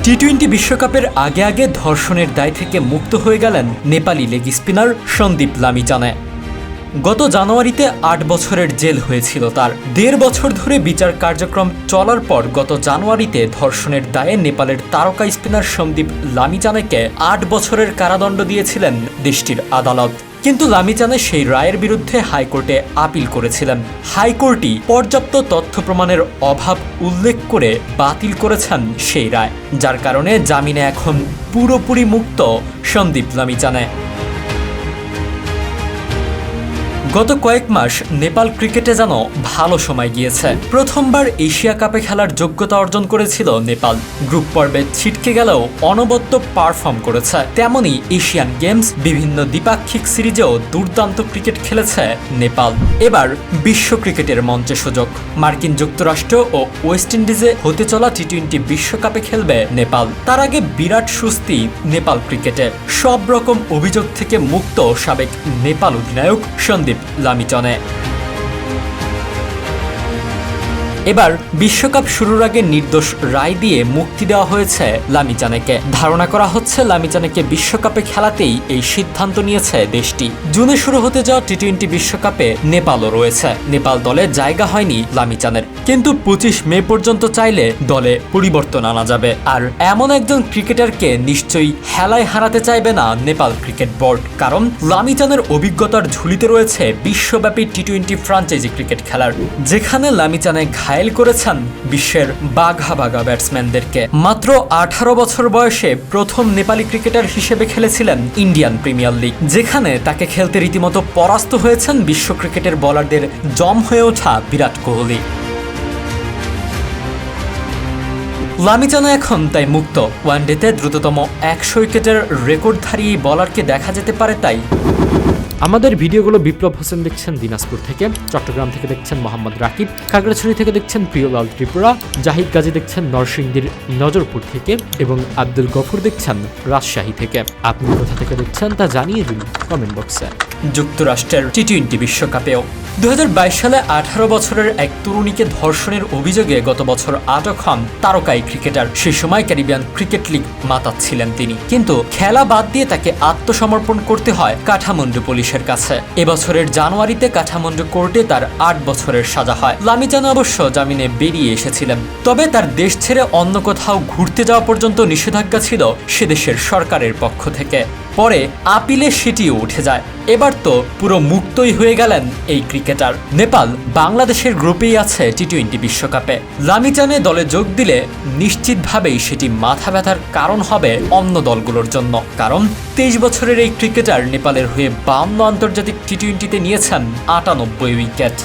টি-20 বিশ্বকাপের আগে আগে ধর্ষণের দায় থেকে মুক্ত হয়ে গেলেন নেপালি লেগ স্পিনার সন্দীপ লামিচানে। গত জানুয়ারিতে ৮ বছরের জেল হয়েছিল তার। ১.৫ বছর ধরে বিচার কার্যক্রম চলার পর গত জানুয়ারিতে ধর্ষণের দায়ে নেপালের তারকা স্পিনার সন্দীপ লামিচানেকে ৮ বছরের কারাদণ্ড দিয়েছিলেন দেশটির আদালত। কিন্তু লামিচানে সেই রায়ের বিরুদ্ধে হাইকোর্টে আপিল করেছিলেন। হাইকোর্টই পর্যাপ্ত তথ্য প্রমাণের অভাব উল্লেখ করে বাতিল করেছেন সেই রায়, যার কারণে জামিনে এখন পুরোপুরি মুক্ত সন্দীপ লামিচানে। গত কয়েক মাস নেপাল ক্রিকেটে যেন ভালো সময় গিয়েছে। প্রথমবার এশিয়া কাপে খেলার যোগ্যতা অর্জন করেছিল নেপাল। গ্রুপ পর্বে ছিটকে গেলেও অনবদ্য পারফর্ম করেছে। তেমনি এশিয়ান গেমস, বিভিন্ন দ্বিপাক্ষিক সিরিজেও দুর্দান্ত ক্রিকেট খেলেছে নেপাল। এবার বিশ্ব ক্রিকেটের মঞ্চে সুযোগ। মার্কিন যুক্তরাষ্ট্র ও ওয়েস্ট ইন্ডিজে হতে চলা টি-20 বিশ্বকাপে খেলবে নেপাল। তার আগে বিরাট স্বস্তি নেপাল ক্রিকেটে। সব রকম অভিযোগ থেকে মুক্ত সাবেক নেপাল অধিনায়ক সন্দীপ লামিচানে। এবার বিশ্বকাপ শুরুর আগে নির্দোষ রায় দিয়ে মুক্তি দেওয়া হয়েছে লামিচানেকে। ধারণা করা হচ্ছে লামিচানেকে বিশ্বকাপে খেলাতেই এই সিদ্ধান্ত নিয়েছে দেশটি। জুনে শুরু হতে যাওয়া টি-20 বিশ্বকাপে নেপালও রয়েছে। নেপাল দলে জায়গা হয়নি লামিচানের, কিন্তু 25 মে পর্যন্ত চাইলে দলে পরিবর্তন আনা যাবে। আর এমন একজন ক্রিকেটারকে নিশ্চয়ই হেলায় হারাতে চাইবে না নেপাল ক্রিকেট বোর্ড, কারণ লামিচানের অভিজ্ঞতার ঝুলিতে রয়েছে বিশ্বব্যাপী টি-20 ফ্রাঞ্চাইজি ক্রিকেট খেলার, যেখানে লামিচানে ঘায়েল করেছেন বিশ্বের বাঘা বাঘা ব্যাটসম্যানদেরকে। মাত্র 18 বছর বয়সে প্রথম নেপালি ক্রিকেটার হিসেবে খেলেছিলেন ইন্ডিয়ান প্রিমিয়ার লিগ, যেখানে তাকে খেলতে রীতিমতো পরাস্ত হয়েছেন বিশ্ব ক্রিকেটের বোলারদের জম হয়ে ওঠা বিরাট কোহলি। লামিচানে এখন তাই মুক্ত। ওয়ানডেতে দ্রুততম 100 উইকেটের রেকর্ডধারী বলারকে দেখা যেতে পারে তাই। আমাদের ভিডিওগুলো বিপ্লব হোসেন দেখছেন দিনাজপুর থেকে, চট্টগ্রাম থেকে দেখছেন মোহাম্মদ রাকিব, খাগড়াছড়ি থেকে দেখছেন প্রিয়লাল ত্রিপুরা, জাহিদ গাজী দেখছেন নরসিংদীর নজরপুর থেকে এবং আব্দুল গফুর দেখছেন রাজশাহী থেকে। আপনি কোথা থেকে দেখছেন তা জানিয়ে দিন কমেন্ট বক্সে। যুক্তরাষ্ট্রের টি-20 বিশ্বকাপেও 2022 সালে 18 বছরের এক তরুণীকে ধর্ষণের অভিযোগে গত বছর আটক হন তারকাই ক্রিকেটার। সে সময় ক্যারিবিয়ান ক্রিকেট লিগ মাতাচ্ছিলেন তিনি, কিন্তু খেলা বাদ দিয়ে তাকে আত্মসমর্পণ করতে হয় কাঠমান্ডু পুলিশের কাছে। এবছরের জানুয়ারিতে কাঠমান্ডু কোর্টে তার 8 বছরের সাজা হয়। লামিচানে অবশ্য জামিনে বেরিয়ে এসেছিলেন, তবে তার দেশ ছেড়ে অন্য কোথাও ঘুরতে যাওয়া পর্যন্ত নিষেধাজ্ঞা ছিল সেদেশের সরকারের পক্ষ থেকে। পরে আপিলে সেটিও উঠে যায়। এবার তো পুরো মুক্তই হয়ে গেলেন এই ক্রিকেটার। নেপাল বাংলাদেশের গ্রুপেই আছে টি-20 বিশ্বকাপে। লামিচানে দলে যোগ দিলে নিশ্চিতভাবেই সেটি মাথা ব্যথার কারণ হবে অন্য দলগুলোর জন্য, কারণ 23 বছরের এই ক্রিকেটার নেপালের হয়ে 52 আন্তর্জাতিক টি-20তে নিয়েছেন 98 উইকেট।